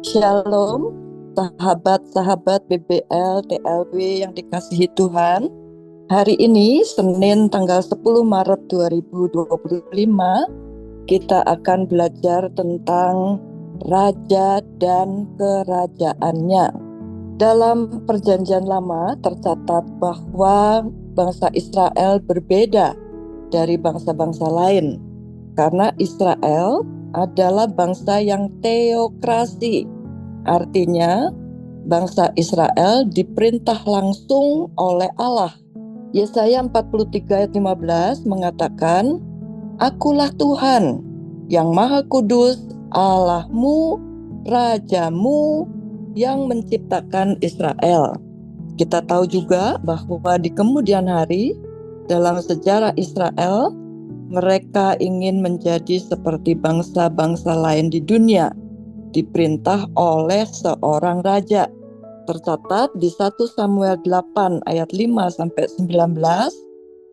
Shalom, sahabat-sahabat BBL TLW yang dikasihi Tuhan. Hari ini, Senin tanggal 10 Maret 2025, kita akan belajar tentang Raja dan Kerajaannya. Dalam Perjanjian Lama tercatat bahwa bangsa Israel berbeda dari bangsa-bangsa lain, karena Israel adalah bangsa yang teokrasi. Artinya, bangsa Israel diperintah langsung oleh Allah. Yesaya 43 ayat 15 mengatakan, Akulah Tuhan yang Maha Kudus, Allahmu, Rajamu yang menciptakan Israel. Kita tahu juga bahwa di kemudian hari dalam sejarah Israel, mereka ingin menjadi seperti bangsa-bangsa lain di dunia, diperintah oleh seorang raja. Tercatat di 1 Samuel 8 ayat 5 sampai 19.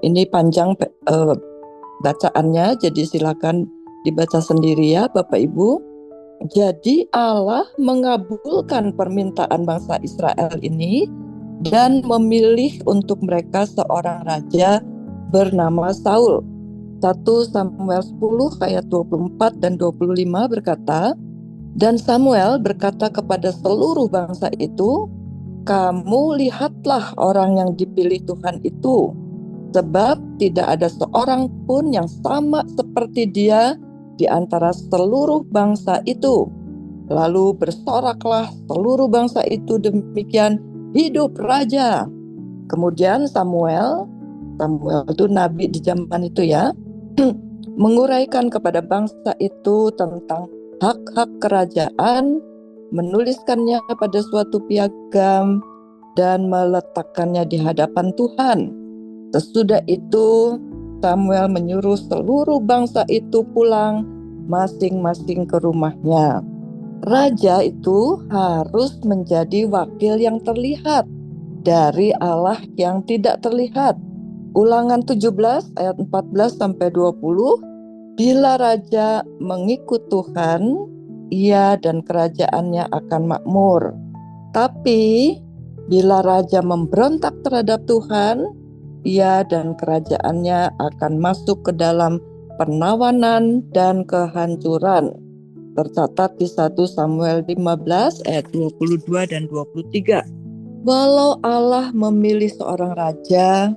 Ini panjang bacaannya, jadi silakan dibaca sendiri ya Bapak Ibu. Jadi Allah mengabulkan permintaan bangsa Israel ini dan memilih untuk mereka seorang raja bernama Saul. 1 Samuel 10 ayat 24 dan 25 berkata, dan Samuel berkata kepada seluruh bangsa itu, kamu lihatlah orang yang dipilih Tuhan itu, sebab tidak ada seorang pun yang sama seperti dia di antara seluruh bangsa itu. Lalu bersoraklah seluruh bangsa itu demikian, hidup raja. Kemudian Samuel itu nabi di zaman itu ya, menguraikan kepada bangsa itu tentang hak-hak kerajaan, menuliskannya pada suatu piagam, dan meletakkannya di hadapan Tuhan. Sesudah itu, Samuel menyuruh seluruh bangsa itu pulang masing-masing ke rumahnya. Raja itu harus menjadi wakil yang terlihat dari Allah yang tidak terlihat. Ulangan 17 ayat 14 sampai 20, bila raja mengikut Tuhan, ia dan kerajaannya akan makmur. Tapi bila raja memberontak terhadap Tuhan, ia dan kerajaannya akan masuk ke dalam penawanan dan kehancuran. Tercatat di 1 Samuel 15 ayat 22 dan 23. Walau Allah memilih seorang raja,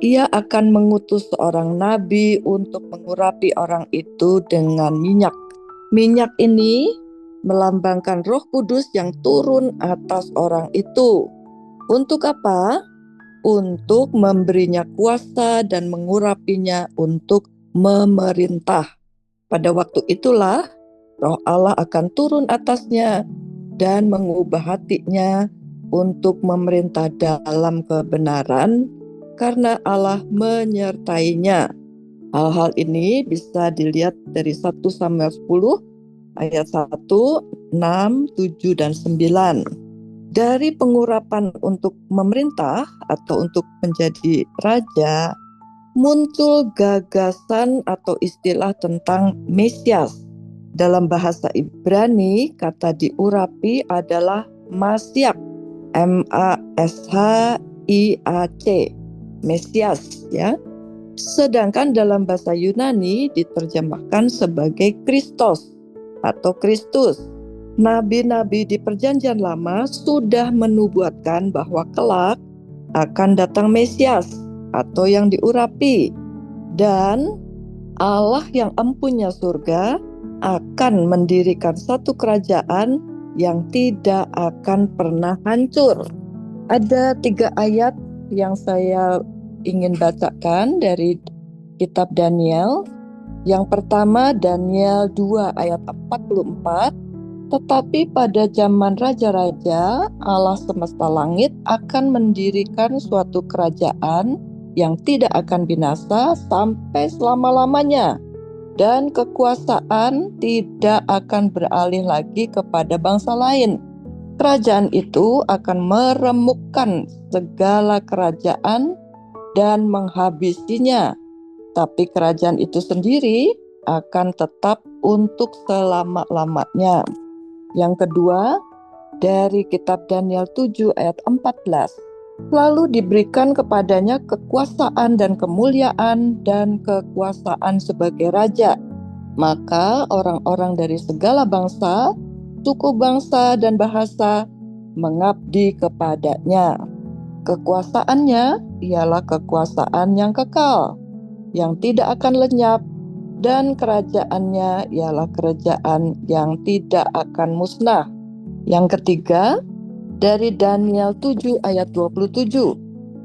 ia akan mengutus seorang nabi untuk mengurapi orang itu dengan minyak. Minyak ini melambangkan Roh Kudus yang turun atas orang itu. Untuk apa? Untuk memberinya kuasa dan mengurapinya untuk memerintah. Pada waktu itulah Roh Allah akan turun atasnya dan mengubah hatinya untuk memerintah dalam kebenaran, karena Allah menyertainya. Hal-hal ini bisa dilihat dari 1 Samuel 10 ayat 1, 6, 7, dan 9. Dari pengurapan untuk memerintah atau untuk menjadi raja, muncul gagasan atau istilah tentang Mesias. Dalam bahasa Ibrani, kata diurapi adalah Masyak, M-A-S-H-I-A-C, Mesias ya. Sedangkan dalam bahasa Yunani diterjemahkan sebagai Kristos atau Kristus. Nabi-nabi di Perjanjian Lama sudah menubuatkan bahwa kelak akan datang Mesias atau yang diurapi, dan Allah yang empunya surga akan mendirikan satu kerajaan yang tidak akan pernah hancur. Ada 3 ayat yang saya ingin bacakan dari kitab Daniel. Yang pertama Daniel 2 ayat 44. Tetapi pada zaman raja-raja, Allah semesta langit akan mendirikan suatu kerajaan yang tidak akan binasa sampai selama-lamanya, dan kekuasaan tidak akan beralih lagi kepada bangsa lain. Kerajaan itu akan meremukkan segala kerajaan dan menghabisinya, tapi kerajaan itu sendiri akan tetap untuk selama-lamanya. Yang kedua, dari kitab Daniel 7 ayat 14. Lalu diberikan kepadanya kekuasaan dan kemuliaan dan kekuasaan sebagai raja. Maka orang-orang dari segala bangsa, suku bangsa dan bahasa mengabdi kepadanya. Kekuasaannya ialah kekuasaan yang kekal, yang tidak akan lenyap, dan kerajaannya ialah kerajaan yang tidak akan musnah. Yang ketiga, dari Daniel 7 ayat 27.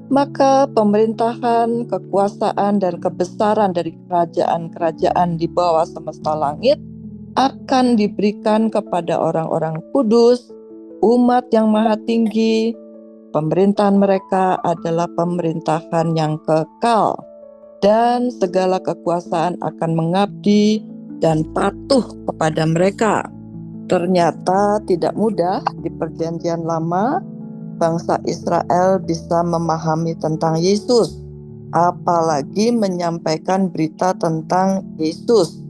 Maka pemerintahan, kekuasaan, dan kebesaran dari kerajaan-kerajaan di bawah semesta langit akan diberikan kepada orang-orang kudus, umat yang maha tinggi. Pemerintahan mereka adalah pemerintahan yang kekal, dan segala kekuasaan akan mengabdi dan patuh kepada mereka. Ternyata tidak mudah di Perjanjian Lama bangsa Israel bisa memahami tentang Yesus, apalagi menyampaikan berita tentang Yesus.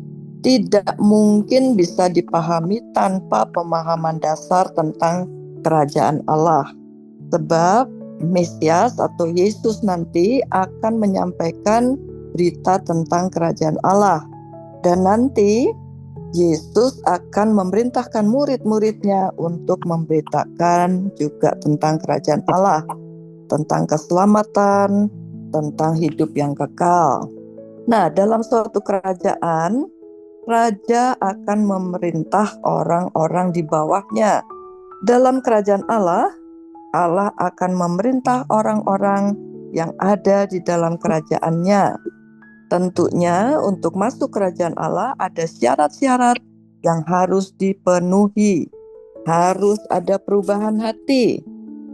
Tidak mungkin bisa dipahami tanpa pemahaman dasar tentang kerajaan Allah. Sebab Mesias atau Yesus nanti akan menyampaikan berita tentang kerajaan Allah. Dan nanti Yesus akan memerintahkan murid-muridnya untuk memberitakan juga tentang kerajaan Allah, tentang keselamatan, tentang hidup yang kekal. Nah, dalam suatu kerajaan, raja akan memerintah orang-orang di bawahnya. Dalam kerajaan Allah, Allah akan memerintah orang-orang yang ada di dalam kerajaannya. Tentunya untuk masuk kerajaan Allah ada syarat-syarat yang harus dipenuhi. Harus ada perubahan hati.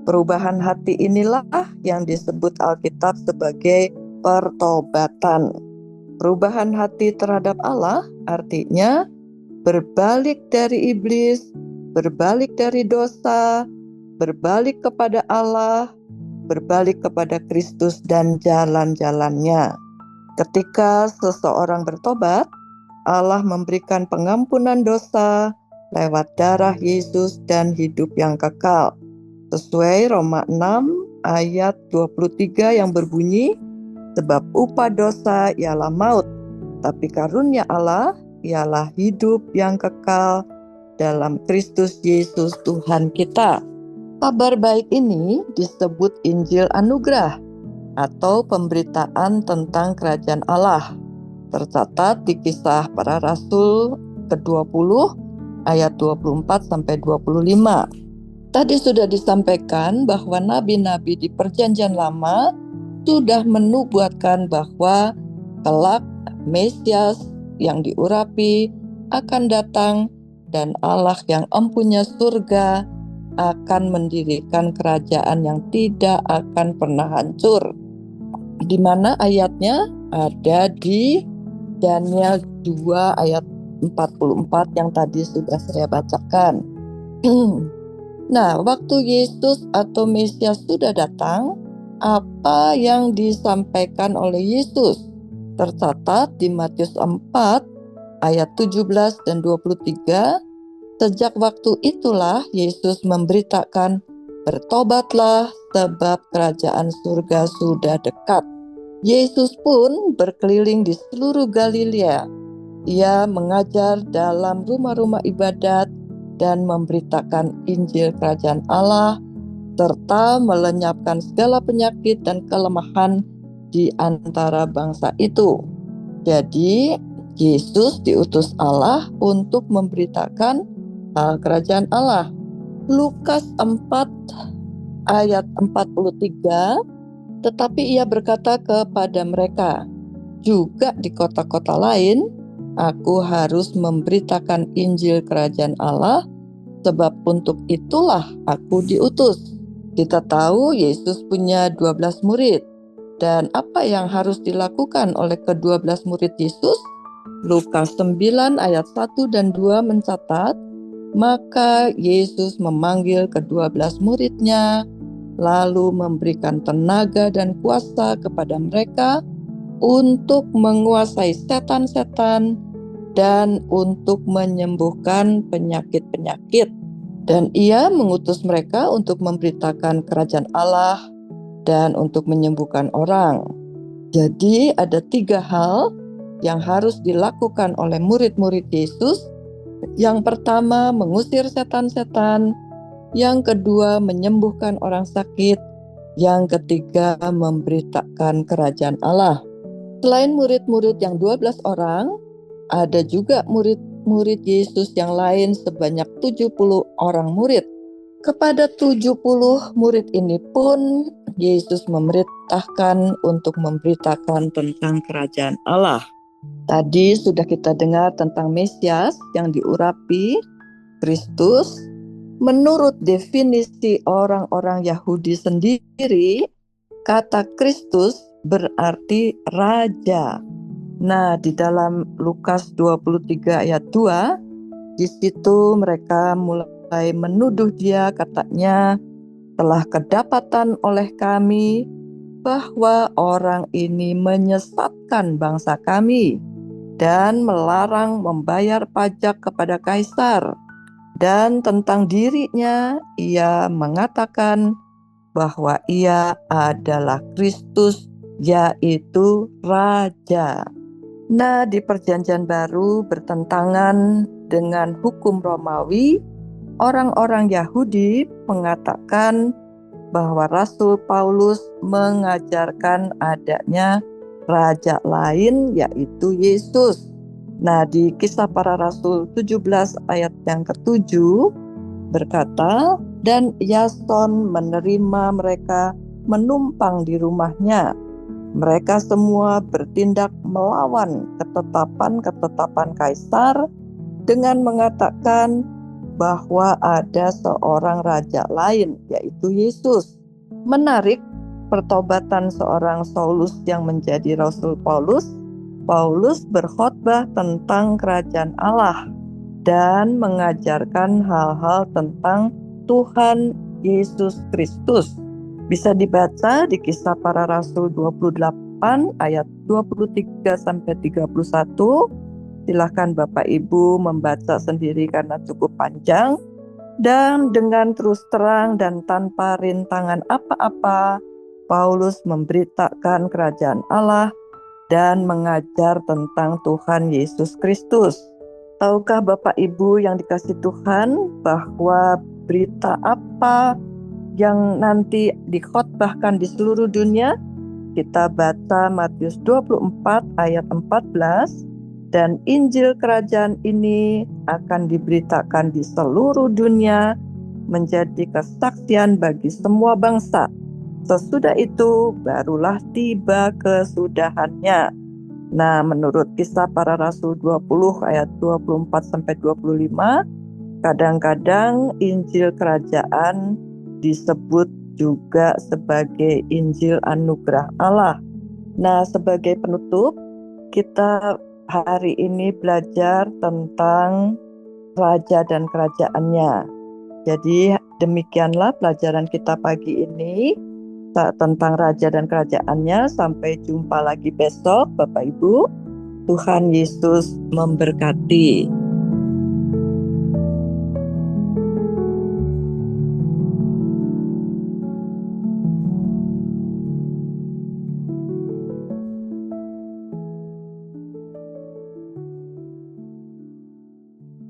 Perubahan hati inilah yang disebut Alkitab sebagai pertobatan. Perubahan hati terhadap Allah artinya berbalik dari iblis, berbalik dari dosa, berbalik kepada Allah, berbalik kepada Kristus dan jalan-jalannya. Ketika seseorang bertobat, Allah memberikan pengampunan dosa lewat darah Yesus dan hidup yang kekal. Sesuai Roma 6 ayat 23 yang berbunyi, sebab upah dosa ialah maut, tapi karunia Allah ialah hidup yang kekal dalam Kristus Yesus Tuhan kita. Kabar baik ini disebut Injil Anugerah atau pemberitaan tentang kerajaan Allah. Tercatat di Kisah Para Rasul ke-20 ayat 24 sampai 25. Tadi sudah disampaikan bahwa nabi-nabi di Perjanjian Lama sudah menubuatkan bahwa kelak Mesias yang diurapi akan datang dan Allah yang empunya surga akan mendirikan kerajaan yang tidak akan pernah hancur. Di mana ayatnya ada di Daniel 2 ayat 44 yang tadi sudah saya bacakan. Nah, waktu Yesus atau Mesias sudah datang, apa yang disampaikan oleh Yesus? Tercatat di Matius 4 ayat 17 dan 23. Sejak waktu itulah Yesus memberitakan, bertobatlah sebab kerajaan surga sudah dekat. Yesus pun berkeliling di seluruh Galilea. Ia mengajar dalam rumah-rumah ibadat dan memberitakan Injil kerajaan Allah, serta melenyapkan segala penyakit dan kelemahan di antara bangsa itu. Jadi, Yesus diutus Allah untuk memberitakan hal kerajaan Allah. Lukas 4 ayat 43, tetapi ia berkata kepada mereka, juga di kota-kota lain, aku harus memberitakan Injil kerajaan Allah, sebab untuk itulah aku diutus. Kita tahu Yesus punya 12 murid. Dan apa yang harus dilakukan oleh ke-12 murid Yesus? Lukas 9 ayat 1 dan 2 mencatat, maka Yesus memanggil ke-12 muridnya, lalu memberikan tenaga dan kuasa kepada mereka untuk menguasai setan-setan dan untuk menyembuhkan penyakit-penyakit. Dan ia mengutus mereka untuk memberitakan kerajaan Allah dan untuk menyembuhkan orang. Jadi ada 3 hal yang harus dilakukan oleh murid-murid Yesus. Yang pertama, mengusir setan-setan. Yang kedua, menyembuhkan orang sakit. Yang ketiga, memberitakan kerajaan Allah. Selain murid-murid yang 12 orang, ada juga murid-murid Yesus yang lain sebanyak 70 orang murid. Kepada 70 murid ini pun Yesus memerintahkan untuk memberitakan tentang kerajaan Allah. Tadi sudah kita dengar tentang Mesias yang diurapi, Kristus. Menurut definisi orang-orang Yahudi sendiri, kata Kristus berarti raja. Nah, di dalam Lukas 23 ayat 2, di situ mereka mulai menuduh dia, katanya, telah kedapatan oleh kami bahwa orang ini menyesatkan bangsa kami dan melarang membayar pajak kepada kaisar. Dan tentang dirinya, ia mengatakan bahwa ia adalah Kristus, yaitu Raja. Nah, di Perjanjian Baru bertentangan dengan hukum Romawi, orang-orang Yahudi mengatakan bahwa Rasul Paulus mengajarkan adanya raja lain, yaitu Yesus. Nah, di Kisah Para Rasul 17 ayat yang ke-7 berkata, dan Yason menerima mereka menumpang di rumahnya. Mereka semua bertindak melawan ketetapan-ketetapan kaisar dengan mengatakan bahwa ada seorang raja lain, yaitu Yesus. Menarik, pertobatan seorang Saulus yang menjadi Rasul Paulus. Paulus berkhotbah tentang kerajaan Allah dan mengajarkan hal-hal tentang Tuhan Yesus Kristus. Bisa dibaca di Kisah Para Rasul 28 ayat 23 sampai 31. Silakan Bapak Ibu membaca sendiri karena cukup panjang. Dan dengan terus terang dan tanpa rintangan apa-apa, Paulus memberitakan kerajaan Allah dan mengajar tentang Tuhan Yesus Kristus. Tahukah Bapak Ibu yang dikasihi Tuhan bahwa berita apa yang nanti dikhotbahkan di seluruh dunia? Kita baca Matius 24 ayat 14, dan Injil kerajaan ini akan diberitakan di seluruh dunia menjadi kesaksian bagi semua bangsa. Sesudah itu barulah tiba kesudahannya. Nah, menurut Kisah Para Rasul 20 ayat 24 sampai 25, kadang-kadang Injil kerajaan disebut juga sebagai Injil anugerah Allah. Nah, sebagai penutup, kita hari ini belajar tentang raja dan kerajaannya. Jadi demikianlah pelajaran kita pagi ini tentang raja dan kerajaannya. Sampai jumpa lagi besok Bapak Ibu. Tuhan Yesus memberkati.